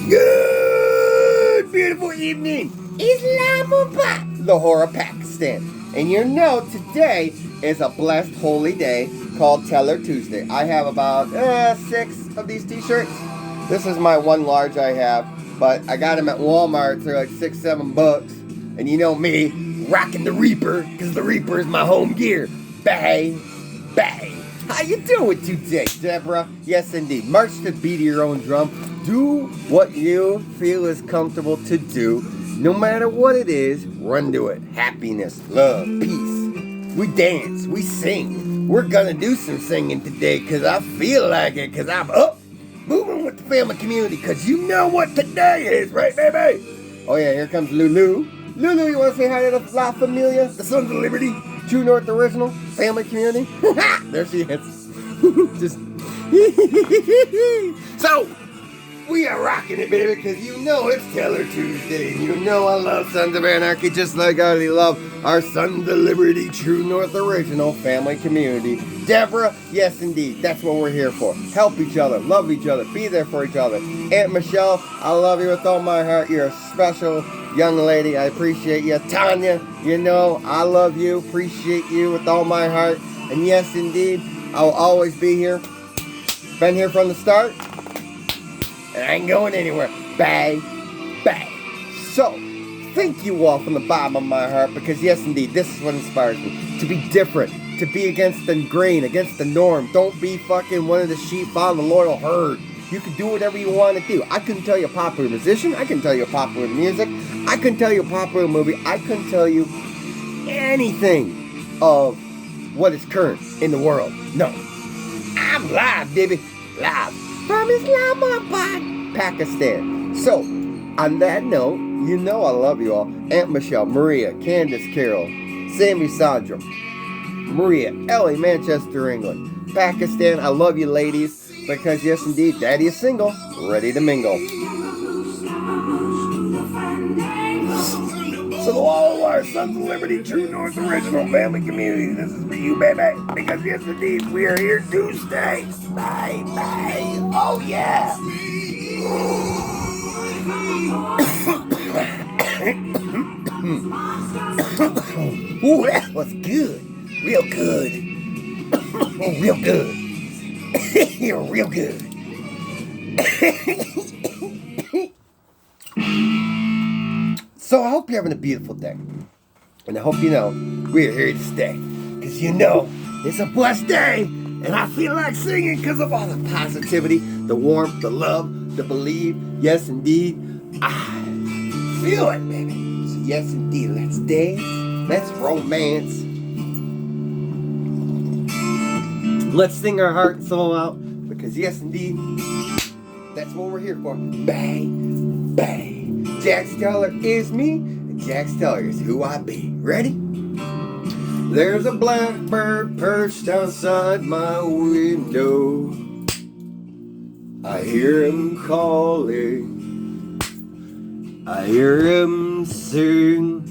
Good, beautiful evening, Islamabad, Lahore, Pakistan. And you know, today is a blessed holy day called Teller Tuesday. I have about 6 of these t-shirts. This is my one large I have, but I got them at Walmart. They're like $6-7. And you know me, rocking the Reaper, because the Reaper is my home gear. Bang, bang. How you doing today, Deborah? Yes, indeed. March to the beat of your own drum. Do what you feel is comfortable to do. No matter what it is, run to it. Happiness, love, peace. We dance, we sing. We're gonna do some singing today because I feel like it, because I'm up, moving with the family community, because you know what today is, right, baby? Oh yeah, here comes Lulu. Lulu, you want to say hi to the La Familia, the Sons of Liberty, True North Original, family community? There she is. Just so, we are rocking it, baby, because you know it's Teller Tuesday, and you know I love Sons of Anarchy just like I love our Sons of Liberty, True North Original family community. Deborah, yes, indeed, that's what we're here for. Help each other, love each other, be there for each other. Aunt Michelle, I love you with all my heart. You're a special young lady. I appreciate you. Tanya, you know I love you, appreciate you with all my heart. And yes, indeed, I'll always be here. Been here from the start. And I ain't going anywhere. Bang, bang. So, thank you all from the bottom of my heart, because yes, indeed, this is what inspires me. To be different. To be against the grain, against the norm. Don't be fucking one of the sheep following the loyal herd. You can do whatever you want to do. I couldn't tell you a popular musician. I couldn't tell you a popular music. I couldn't tell you a popular movie. I couldn't tell you anything of what is current in the world. No. I'm live, baby. Live. From Islamabad, Pakistan. So, on that note, you know I love you all. Aunt Michelle, Maria, Candace Carol, Sammy Sandra, Maria, Ellie, Manchester, England, Pakistan. I love you, ladies, because yes, indeed, Daddy is single, ready to mingle. So to all of our Sons of Liberty, True North Original family community, this is for you, baby, because yes, indeed, we are here to stay. Bye, bye. Oh, yeah. Ooh, that was good. Real good. Oh, real good. You're real good. So I hope you're having a beautiful day. And I hope you know we're here to stay. Because you know it's a blessed day. And I feel like singing because of all the positivity, the warmth, the love, the believe. Yes, indeed. I feel it, baby. So yes, indeed. Let's dance. Let's romance. Let's sing our heart and soul out. Because yes, indeed, that's what we're here for. Bang, bang. Jax Teller is me, and Jax Teller is who I be. Ready? There's a blackbird perched outside my window. I hear him calling. I hear him sing.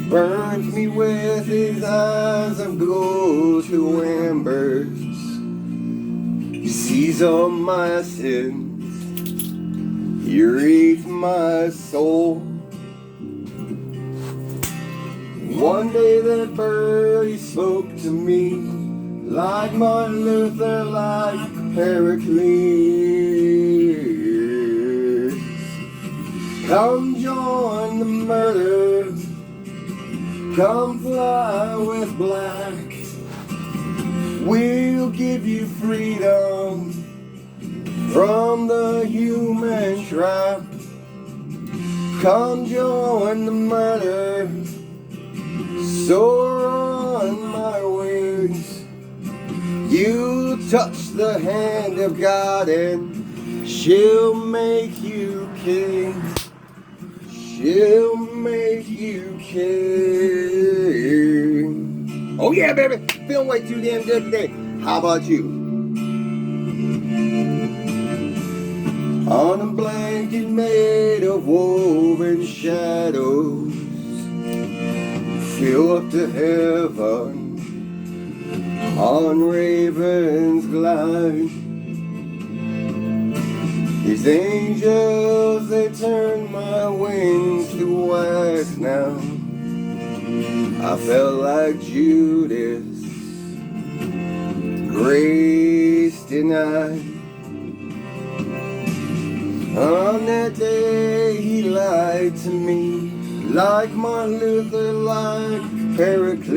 Burns me with his eyes of gold to embers. He sees all my sins. He reads my soul. One day that bird, he spoke to me like Martin Luther, like Pericles. Come join the murder. Come fly with black. We'll give you freedom from the human trap. Come join the murder. Soar on my wings. You touch the hand of God and she'll make you king. She'll make you king. Oh yeah, baby. Feeling way too damn good today. How about you? On a blanket made of woven shadows, feel up to heaven on Raven's glide. These angels, they turn my wings to wax now. I felt like Judas, grace denied. On that day he lied to me, like Martin Luther, like Pericles.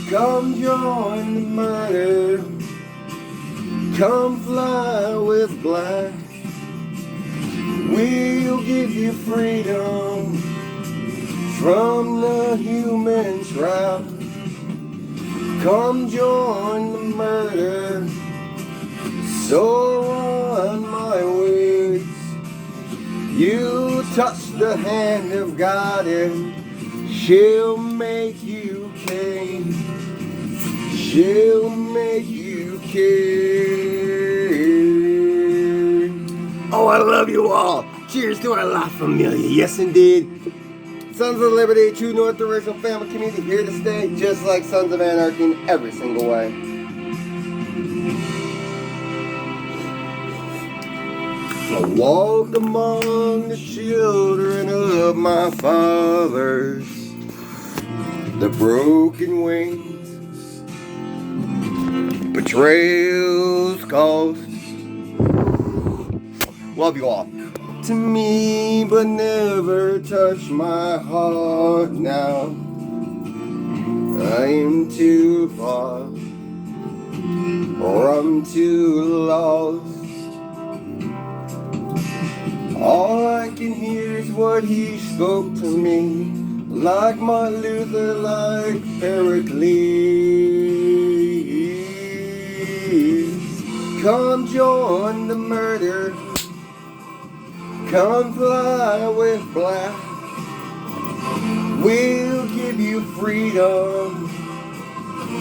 Come join the murder, come fly with black. We'll give you freedom from the human trap. Come join the murder, soar on my wings. You touch the hand of God and she'll make you king. She'll make you king. Oh, I love you all. Cheers to our La Familia. Yes, indeed. Sons of Liberty, true North Original family community, here to stay, just like Sons of Anarchy in every single way. I walk among the children of my fathers, the broken wings, betrayals caused. Love you all. To me, but never touch my heart now. I am too far, or I'm too lost. All I can hear is what he spoke to me, like Martin Luther, like Pericles. Come join the murder, come fly with black. We'll give you freedom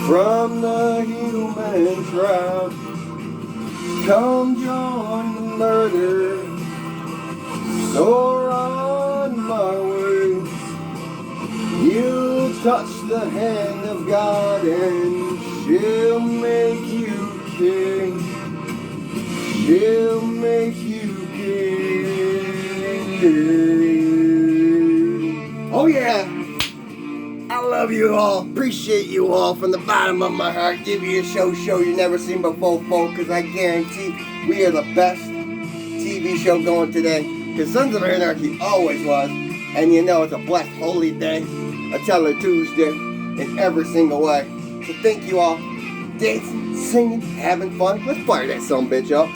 from the human trap. Come join the murder, soar on my wings. You touch the hand of God and she'll make you king. She'll make you king. Oh yeah, I love you all. Appreciate you all from the bottom of my heart. Give you a show you never seen before, folks, because I guarantee we are the best TV show going today. Because Sons of Anarchy always was. And you know it's a blessed holy day, a Teller Tuesday, in every single way. So thank you all. Dancing, singing, having fun. Let's fire that son bitch up.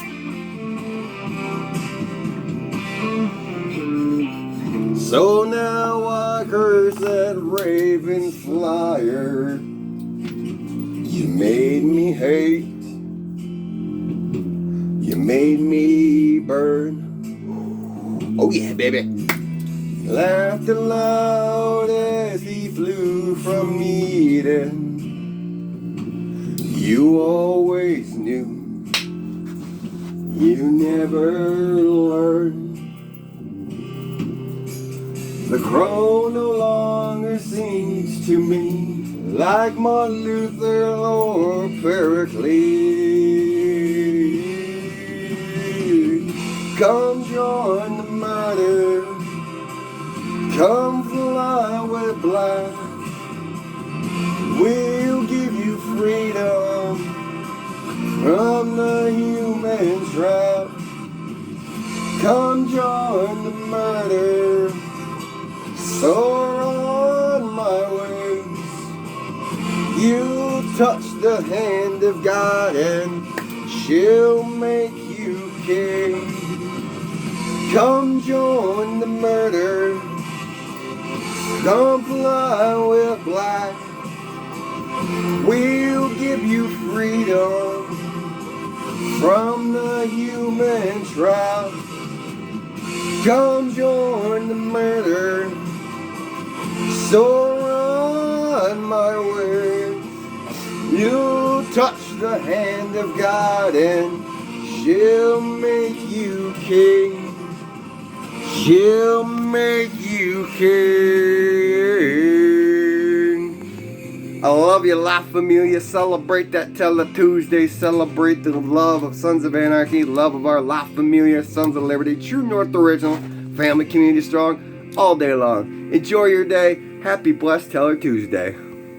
So now I curse that raven flyer. You made me hate. You made me burn. Oh yeah, baby. Laughed aloud as he flew from Eden. You always knew. You never learned. The crow no longer sings to me like Martin Luther or Pericles. Come join the murder, come fly with black. We'll give you freedom from the human trap. Come join the murder, soar on my wings. You touch the hand of God and she'll make you king. Come join the murder, come fly with black. We'll give you freedom from the human trap. Come join the murder, soar on my wings. You touch the hand of God and she'll make you king. She'll make you king. I love you, La Familia. Celebrate that Teller Tuesday. Celebrate the love of Sons of Anarchy, love of our La Familia, Sons of Liberty, True North Original, family community strong, all day long. Enjoy your day. Happy blessed Teller Tuesday.